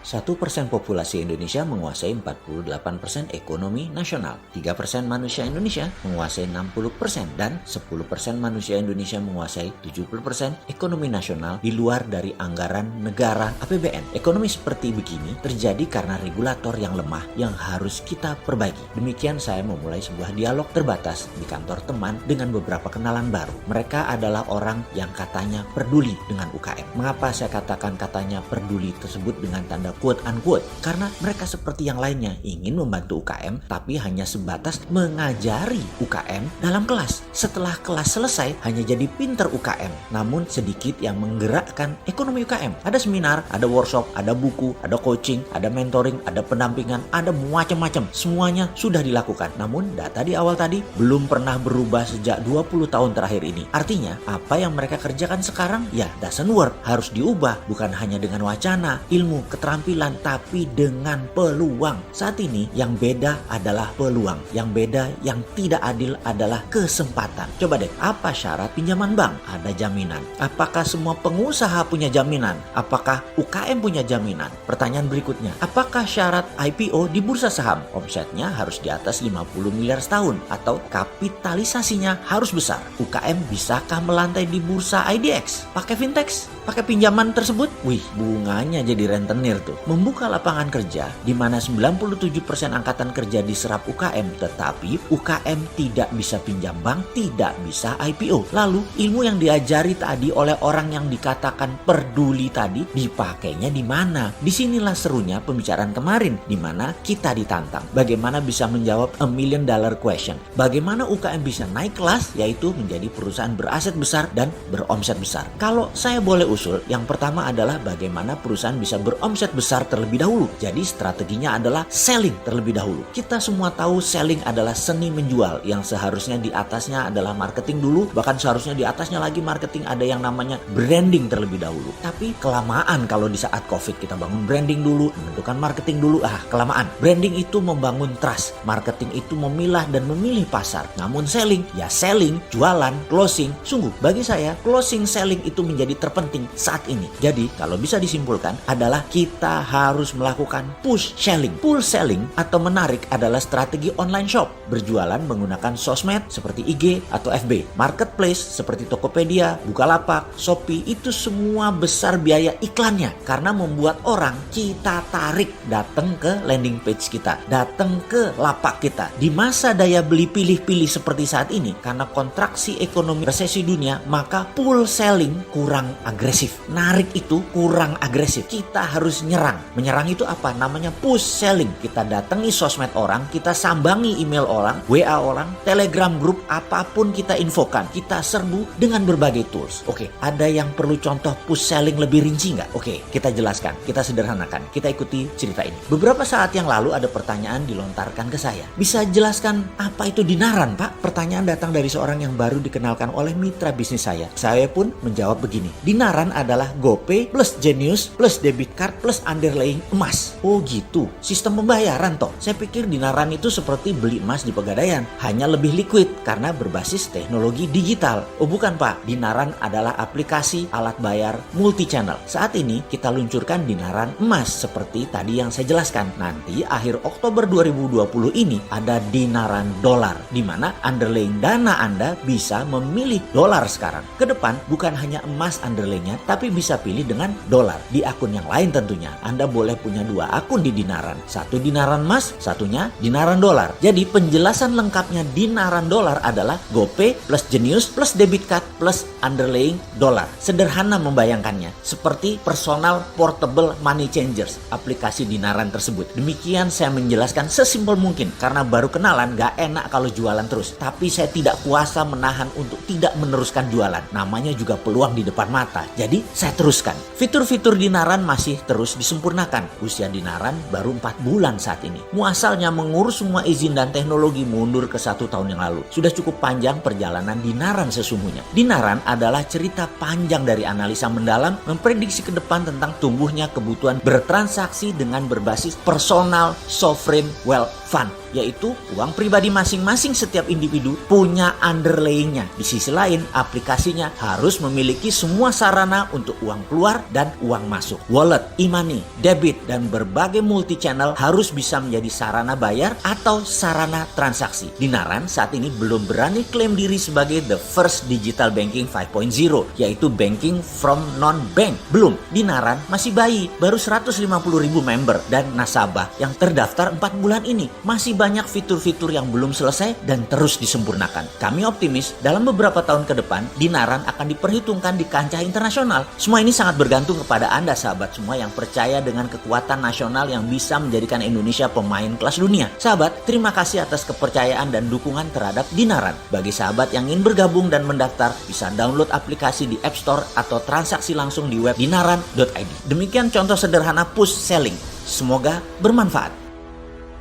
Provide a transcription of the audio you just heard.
1% populasi Indonesia menguasai 48% ekonomi nasional. 3% manusia Indonesia menguasai 60% dan 10% manusia Indonesia menguasai 70% ekonomi nasional di luar dari anggaran negara APBN. Ekonomi seperti begini terjadi karena regulator yang lemah yang harus kita perbaiki. Demikian saya memulai sebuah dialog terbatas di kantor teman dengan beberapa kenalan baru. Mereka adalah orang yang katanya peduli dengan UKM. Mengapa saya katakan katanya peduli tersebut dengan tanda quote unquote? Karena mereka seperti yang lainnya ingin membantu UKM tapi hanya sebatas mengajari UKM dalam kelas. Setelah kelas selesai hanya jadi pinter UKM, namun sedikit yang menggerakkan ekonomi UKM. Ada seminar, ada workshop, ada buku, ada coaching, ada mentoring, ada pendampingan, ada macam-macam. Semuanya sudah dilakukan. Namun data di awal tadi belum pernah berubah sejak 20 tahun terakhir ini. Artinya apa yang mereka kerjakan sekarang ya doesn't work. Harus diubah, bukan hanya dengan wacana, ilmu, keterampilan, tapi dengan peluang. Saat ini yang beda adalah peluang. Yang beda, yang tidak adil adalah kesempatan. Coba deh, apa syarat pinjaman bank? Ada jaminan. Apakah semua pengusaha punya jaminan? Apakah UKM punya jaminan? Pertanyaan berikutnya, apakah syarat IPO di bursa saham? Omsetnya harus di atas 50 miliar setahun atau kapitalisasinya harus besar. UKM bisakah melantai di bursa IDX? Pakai fintech? Pakai pinjaman tersebut? Wih, bunganya jadi rentenir tuh. Membuka lapangan kerja di mana 97% angkatan kerja diserap UKM, tetapi UKM tidak bisa pinjam bank, tidak bisa IPO. Lalu ilmu yang diajari tadi oleh orang yang dikatakan peduli tadi dipakainya di mana? Disinilah serunya pembicaraan kemarin di mana kita ditantang. Bagaimana bisa menjawab $1 million question? Bagaimana UKM bisa naik kelas yaitu menjadi perusahaan beraset besar dan beromset besar? Kalau saya boleh usul, yang pertama adalah bagaimana perusahaan bisa beromset besar terlebih dahulu. Jadi strateginya adalah selling terlebih dahulu. Kita semua tahu selling adalah seni menjual yang seharusnya di atasnya adalah marketing dulu, bahkan seharusnya di atasnya lagi marketing ada yang namanya branding terlebih dahulu. Tapi kelamaan kalau di saat COVID kita bangun branding dulu, menentukan marketing dulu, kelamaan. Branding itu membangun trust, marketing itu memilah dan memilih pasar. Namun selling, ya selling, jualan, closing. Sungguh bagi saya closing selling itu menjadi terpenting saat ini. Jadi kalau bisa disimpulkan adalah kita harus melakukan push selling. Pull selling atau menarik adalah strategi online shop. Berjualan menggunakan sosmed seperti IG atau FB. Marketplace seperti Tokopedia, Bukalapak, Shopee itu semua besar biaya iklannya. Karena membuat orang kita tarik datang ke landing page kita, datang ke lapak kita. Di masa daya beli pilih-pilih seperti saat ini, karena kontraksi ekonomi resesi dunia, maka pull selling kurang agresif. Narik itu kurang agresif. Kita harus nyerang. Menyerang itu apa? Namanya push selling. Kita datangi sosmed orang, kita sambangi email orang, WA orang, Telegram grup, apapun kita infokan. Kita serbu dengan berbagai tools. Oke, ada yang perlu contoh push selling lebih rinci nggak? Oke, kita jelaskan, kita sederhanakan. Kita ikuti cerita ini. Beberapa saat yang lalu ada pertanyaan dilontarkan ke saya. Bisa jelaskan apa itu dinaran, Pak? Pertanyaan datang dari seorang yang baru dikenalkan oleh mitra bisnis saya. Saya pun menjawab begini. Dinaran adalah GoPay plus Genius plus debit card plus underlying emas. Oh gitu, sistem pembayaran toh. Saya pikir dinaran itu seperti beli emas di Pegadaian, hanya lebih liquid karena berbasis teknologi digital. Oh bukan Pak, dinaran adalah aplikasi alat bayar multi channel. Saat ini kita luncurkan dinaran emas seperti tadi yang saya jelaskan. Nanti akhir Oktober 2020 ini ada dinaran dolar, di mana underlying dana Anda bisa memilih dolar sekarang. Ke depan bukan hanya emas underlyingnya, tapi bisa pilih dengan dolar. Di akun yang lain tentunya, Anda boleh punya 2 akun di dinaran. Satu dinaran emas, satunya dinaran dolar. Jadi penjelasan lengkapnya dinaran dolar adalah GoPay plus Genius plus debit card plus underlying dolar. Sederhana membayangkannya, seperti personal portable money changers, aplikasi dinaran tersebut. Demikian saya menjelaskan sesimpel mungkin, karena baru kenalan gak enak kalau jualan terus. Tapi saya tidak kuasa menahan untuk tidak meneruskan jualan. Namanya juga peluang di depan mata. Jadi saya teruskan. Fitur-fitur dinaran masih terus disempurnakan. Usia dinaran baru 4 bulan saat ini. Muasalnya mengurus semua izin dan teknologi mundur ke 1 tahun yang lalu. Sudah cukup panjang perjalanan dinaran sesungguhnya. Dinaran adalah cerita panjang dari analisa mendalam memprediksi ke depan tentang tumbuhnya kebutuhan bertransaksi dengan berbasis personal sovereign wealth fund, yaitu uang pribadi masing-masing setiap individu punya underlayingnya. Di sisi lain, aplikasinya harus memiliki semua sarana untuk uang keluar dan uang masuk. Wallet, e-money nih, debit dan berbagai multi-channel harus bisa menjadi sarana bayar atau sarana transaksi. Dinaran saat ini belum berani klaim diri sebagai the first digital banking 5.0, yaitu banking from non-bank. Belum, Dinaran masih bayi, baru 150.000 member dan nasabah yang terdaftar 4 bulan ini. Masih banyak fitur-fitur yang belum selesai dan terus disempurnakan. Kami optimis dalam beberapa tahun ke depan, Dinaran akan diperhitungkan di kancah internasional. Semua ini sangat bergantung kepada Anda sahabat semua yang percaya dengan kekuatan nasional yang bisa menjadikan Indonesia pemain kelas dunia. Sahabat, terima kasih atas kepercayaan dan dukungan terhadap Dinaran. Bagi sahabat yang ingin bergabung dan mendaftar, bisa download aplikasi di App Store atau transaksi langsung di web dinaran.id. Demikian contoh sederhana push selling. Semoga bermanfaat.